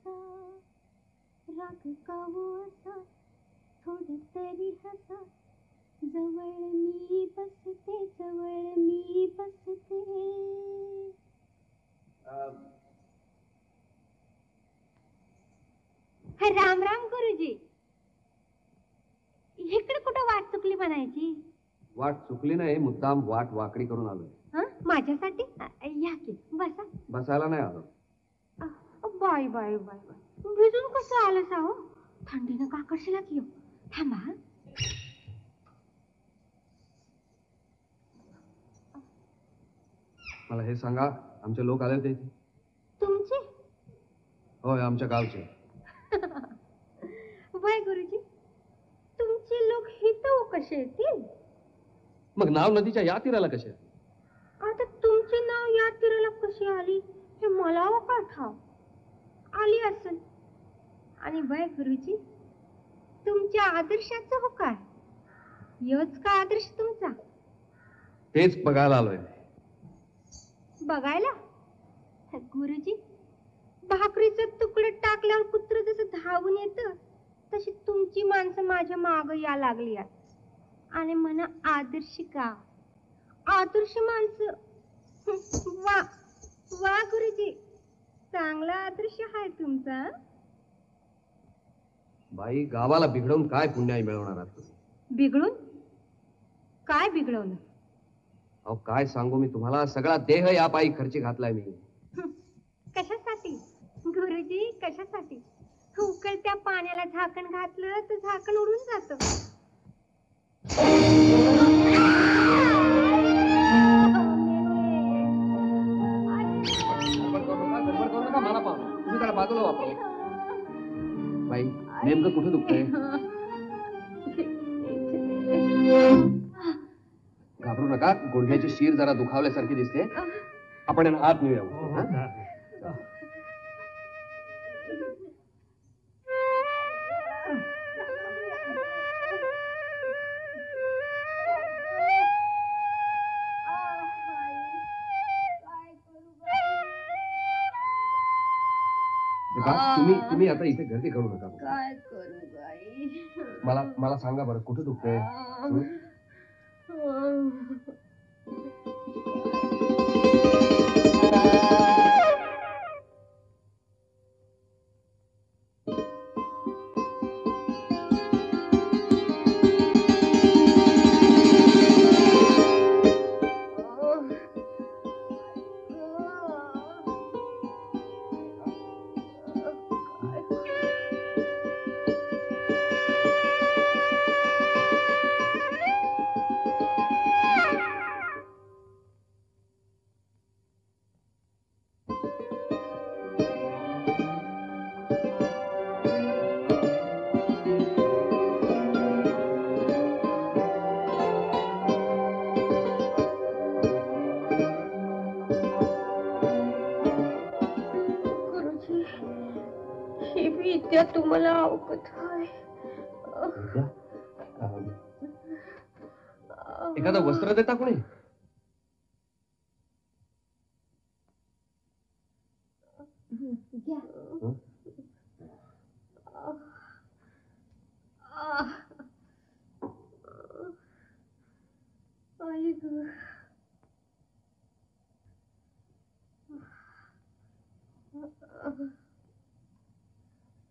असा राग कावो असा थोड तरी हसा जवळ मी बसते जवळ मी बसते. राम राम गुरुजी. इकडे कुठं वाट चुकली म्हणायची? वाट चुकली नाही, मुद्दाम वाट वाकडी करून आलोय. माझ्यासाठी या की बसा. बसायला नाही आलो. बाय बाय बाय बाय भिजून कसं आलं सा हो? थंडीनं काकडशीला की. थांबा. मला हे सांगा, आमचे लोक आले होते? तुमचे? होय, आमच्या गावचे. बाय गुरुजी, तुमचे लोक हिथं कसे येतील? मग नाव नदीच्या या तीराला कसे? आता तुमचे नाव या तीराला कशी आली हे मला का ठाव. आली असेल. आणि बाय गुरुजी, तुमच्या आदर्शाचं हो काय? योच का आदर्श तुमचा? तेच बघायला आलोय. बघायला? गुरुजी, भाकरीचं तुकडं टाकल्यावर कुत्र जसं धावून येतं तशी तुमची माणसं माझ्या माग या लागली आणि म्हणा आदर्श का? आदर्श माणसं. वा वा गुरुजी, चांगला आदर्श आहे तुमचा. बाई, गावाला बिघडवून काय पुण्याई मिळवणार आहात? बिघडून? काय बिघडवलं? अहो काय सांगू मी तुम्हाला, सगळा देह या पायी खर्ची घातलाय मी. कशासाठी गुरुजी, कशासाठी? उकळत्या पाण्याला झाकण घातलं तर झाकण उडून जात. मला पाहू, तुम्ही त्याला बाजूला वापरू. बाई, नेमकं कुठं दुखतंय? घाबरू नका, गुडघ्याची शीर जरा दुखावल्यासारखी दिसते. आपण आत नेऊया. तुम्ही आता इथे गर्दी करू नका. काय करू बाई? मला सांगा बरं, कुठं दुखतंय? तुम्हाला अवगत आहे. एखादं वस्त्र देता कोणी?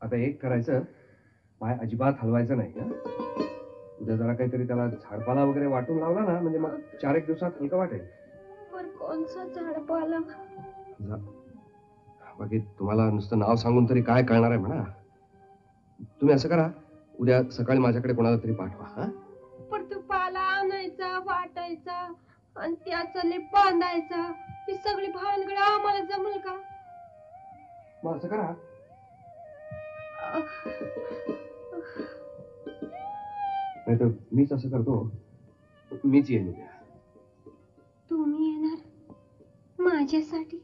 आता एक करायचं, पाय अजिबात हलवायचं नाही. उद्या जरा काहीतरी त्याला झाडपाला वगैरे वाटून लावला ना, म्हणजे मग 4 एक दिवसात हलकं वाटेल. पण कोणचा झाडपाला? बाकी तुम्हाला नुसतं नाव सांगून तरी काय कळणार आहे म्हणा. तुम्ही असं करा, उद्या सकाळी माझ्याकडे कोणाला तरी पाठवा. पण तो पाला आणायचा, वाटायचा आणि त्याचा लेप बांधायचा, ही सगळी भानगड आम्हाला जमल का? मग असं करा, नाही तर मीच असं करतो, मीच येईन उद्या. तुम्ही येणार माझ्यासाठी?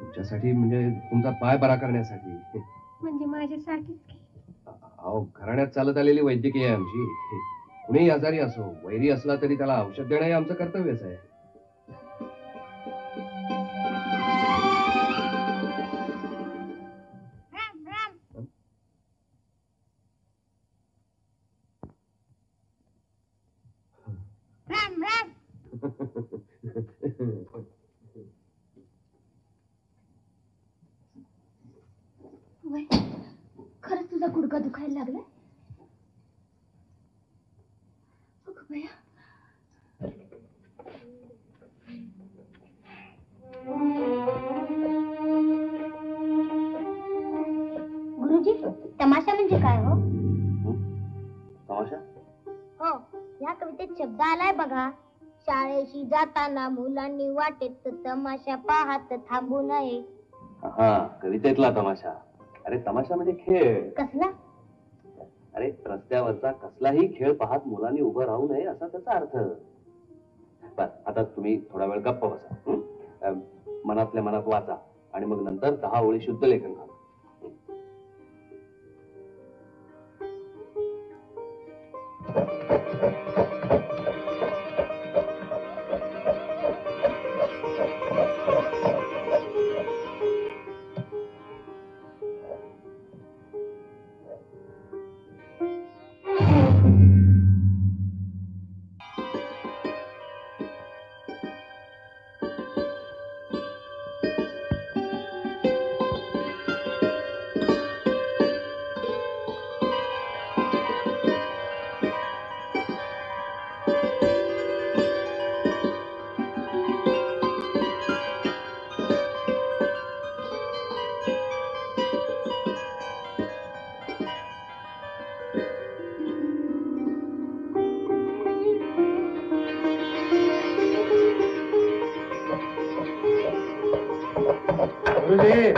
तुमच्यासाठी म्हणजे तुमचा पाय बरा करण्यासाठी. म्हणजे माझ्यासाठीच की? अहो, घराण्यात चालत आलेली वैद्यकीय आहे आमची. कुणीही आजारी असो, वैरी असला तरी त्याला औषध देणं हे आमचं कर्तव्यच आहे. व्हायला लागलाय? अगं बया. गुरुजी, तमाशा म्हणजे काय हो? तमाशा? हो, या कवितेत शब्द आलाय बघा. शाळेशी जाताना मुलांनी वाटेत तमाशा पाहत थांबू नये. हा, कवितेतला तमाशा. अरे तमाशा म्हणजे खेळ. कसला? अरे रस्त्यावरचा कसलाही खेळ पाहत मुलांनी उभं राहू नये असा त्याचा अर्थ. बस आता तुम्ही थोडा वेळ गप्प बसा, मनातल्या मनात वाचा आणि मग नंतर 10 ओळी शुद्ध लेखन करा. गुरुजी,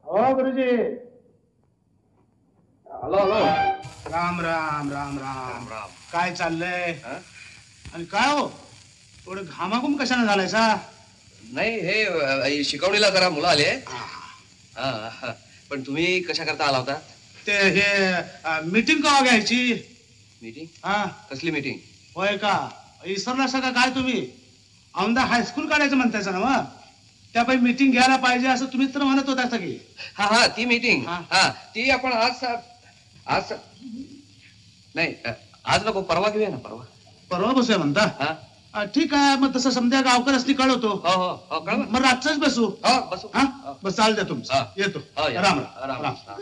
हो गुरुजी. Hello hello. राम राम राम राम राम. काय चाललंय? आणि काय हो थोडं घामाघूम कशाने झालाय सा? नाही हे शिकवणीला जरा मुलं आले. पण तुम्ही कशा करता आला होता? ते हे मीटिंग कवा घ्यायची? मीटिंग? हा, कसली मीटिंग? होय का? इसरला सगळं काय तुम्ही औंधा हायस्कूल काढायचं म्हणतायचं ना मग? त्यापैकी मीटिंग घ्यायला पाहिजे असं तुम्ही तर म्हणत होता सगळी. हा हा, ती मीटिंग. हा. हा, ती आपण आज नाही, आज नको, परवा घेऊया ना. परवा बसूया म्हणता? हा, ठीक आहे, मग तसं समजा गावकर असली कळवतो. हो हो हो, कळवा. मग रातच बसू. हो बसू. हा, बस चाल द्या तुमचं. हा. येतो. हो, या. राम राम राम राम. राम.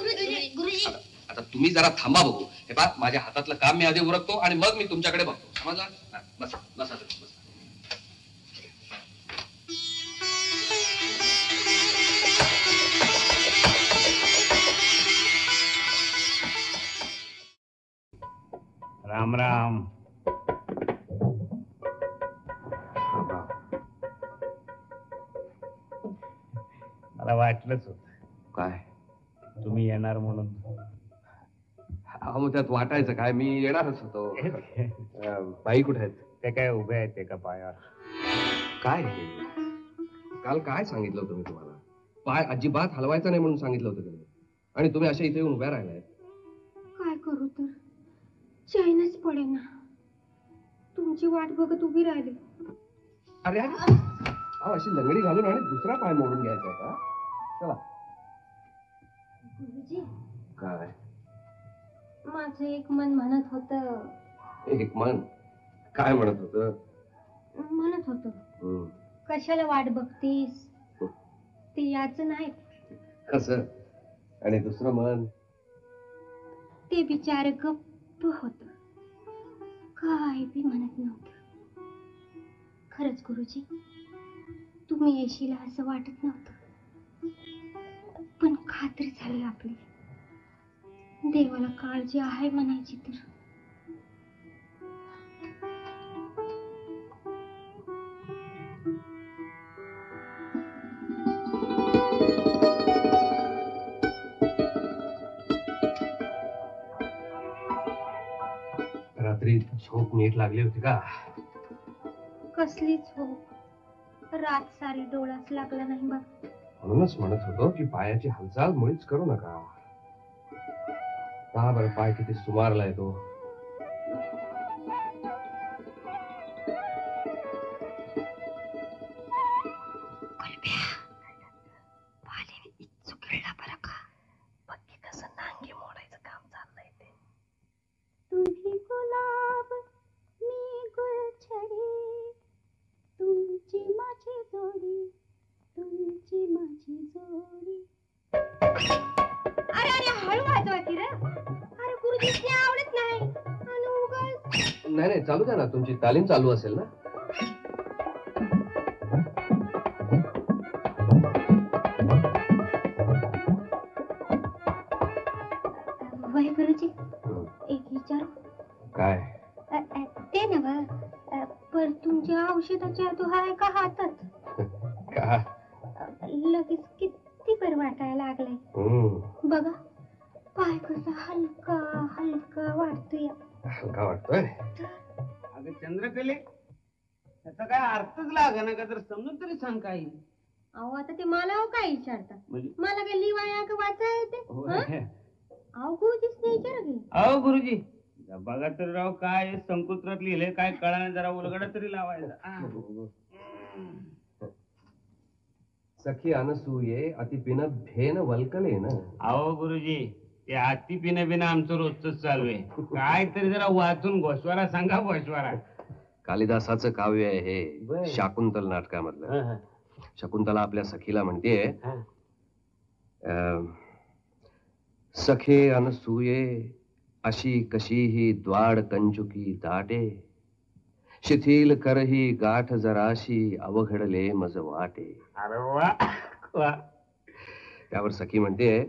गुरुजी, आता तुम्ही जरा थांबा बघू. हे पहा, माझ्या हातातलं काम मी आधी उरकतो आणि मग मी तुमच्याकडे बघतो. समजला? बसा बसा बसा. राम राम. मला वाटलंच होत काय? तुम्ही येणार म्हणून. मग त्यात वाटायचं काय, मी येणारच होतो. बाई कुठे आहेत? ते काय उभे आहेत एका पायावर. काय हे? काल काय सांगितलं होतं मी तुम्हाला? पाय अजिबात हलवायचा नाही म्हणून सांगितलं होतं तुम्ही, आणि तुम्ही अशा इथे येऊन उभ्या राहिलाय. काय करू तर चैनच पडेना. तुमची वाट बघत उभी राहिली. अरे अरे, अशी लंगडी घालून आणि दुसरा पाय मोडून घ्यायचा का? चला. गुरुजी, काय? माझं एक मन म्हणत होतं. एक मन काय म्हणत होतं? कशाला वाट बघतीस, ते याचं नाही. कसं? आणि दुसरं मन? ते बिचार गप्प होत, काय बी म्हणत नव्हतं. खरंच गुरुजी, तुम्ही येशील असं वाटत नव्हतं, पण खात्री झाली आपली. देवाला काळजी आहे म्हणायची तर. रात्री झोप नीट लागली होती का? कसली झोप, रात सारी डोळाच लागला नाही बा. म्हणूनच म्हणत होतो की पायाची हालचाल मुळीच करू नका. पहा बरं, पाय किती सुमारलाय तो. तुम्ही गुलाब मी गुलछडी, तुमची माझी जोडी, तुमची माझी जोडी. अरे अरे, हळू वाजवा की रे. नाही नाही, चालू द्या ना, तुमची तालीम चालू असेल ना. वय गुरुजी एक विचार. काय? ते नव्ह, पर तुमच्या औषधाच्या हाय का हातात? का? लगेच किती बरं वाटायला लागलंय. बघा पाय कसा हलका हलका वाटतोय. हलका वाटतोय? अगं चंद्रकले, त्याचा काय अर्थच लागेना का, तर समजून तरी सांग काही. अहो आता ते मला काय विचारता? मला काय लिवाया का वाचा येते? अहो गुरुजीच नाही विचारा की. अहो गुरुजी बघा तर राव, काय संकुत्रात लिहिले काय कळा, जरा उलगडा तरी लावायचा. सखी अनसूये अतिपिन भेन वल्कलेन. अहो गुरुजी, ते हाती पिणं बिना आमचं रोजच चालू आहे. काय तरी जरा वाचून गोश्वारा सांगा. गोश्वारा कालिदासाचं काव्य आहे हे, शाकुंतल नाटकामधलं. शकुंतला आपल्या सखीला म्हणते, सखे अनसूये अशी कशीही द्वाड कंचुकी दाटे, शिथिल करही गाठ जराशी अवघडले मज वाटे. अरे वा. त्यावर सखी म्हणते,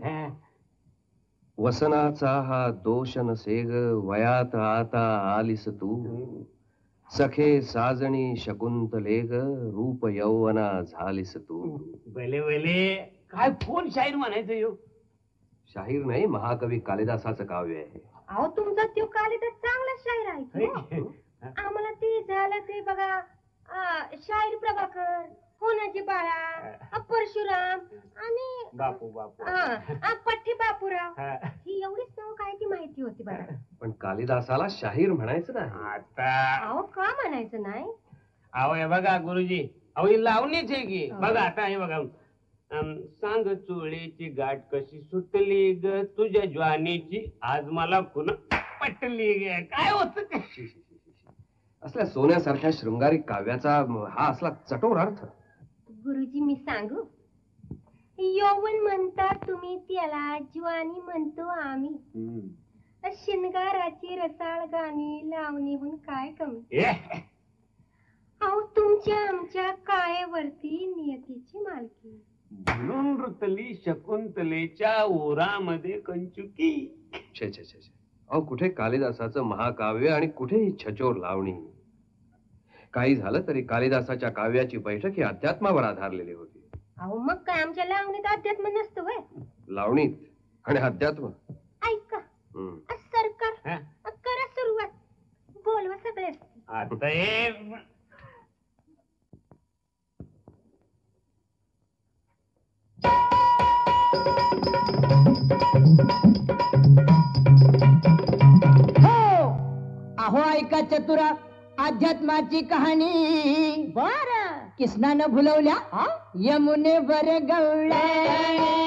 वसनाचा हा दोष नसे ग, वयात आता आलीस तू, सखे साजणी शकुंतले ग, रूप यौवना झालीस तू. भले भले, काय कोण शाहीर म्हणायचं यो? शाहीर नाही, महाकवी कालिदासाचं काव्य आहे. अहो तुमचा तो कालिदास चांगला शाहीर आहे. आम्हाला ते झालं ते बघा, शाहीर प्रभाकर, कोणाची बाळा, परशुराम आणि बापू पठ्ठी बापूराव, ही एवढीच नाव काय ती माहिती होती बघा. पण कालिदासाला शाहीर म्हणायचं नाही. आता अहो का म्हणायचं नाही? अहो हे बघा गुरुजी, अहो ही लावणीच आहे की. बघा आता हे बघा, सांग चोळीची गाठ कशी सुटली ग, तुझ्या ज्वानीची आज मला पुन्हा पटली ग. काय होत ते? असल्या सोन्यासारख्या शृंगारी काव्याचा हा असला चटोर अर्थ. गुरुजी मी सांगू, यौवन म्हणता तुम्ही त्याला, ज्वानी म्हणतो आम्ही. शिनगाराची रसाळ गाणी लावणीहून काय कमी. अहो तुमच्या आमच्या काळेवरती नियतीची मालकी. म्हणून रुतली शकुंतलेच्या ओरामध्ये कंचुकी. छे छे छे. अहो कुठे कालिदासाचं महाकाव्य आणि कुठे ही छचोर लावणी. काही झालं तरी कालिदासाच्या काव्याची बैठक ही अध्यात्मावर आधारलेली होती. अहो मग काय आमच्या लावणीत अध्यात्म नसतं व्हय? लावणीत आणि अध्यात्म. ऐका सरकार, करा सुरुवात, बोलवा सगळे. आता हे अहो ऐका चतुरा, अध्यात्माची कहाणी. बर कृष्णानं भुलवल्या यमुने वर गवळ्या.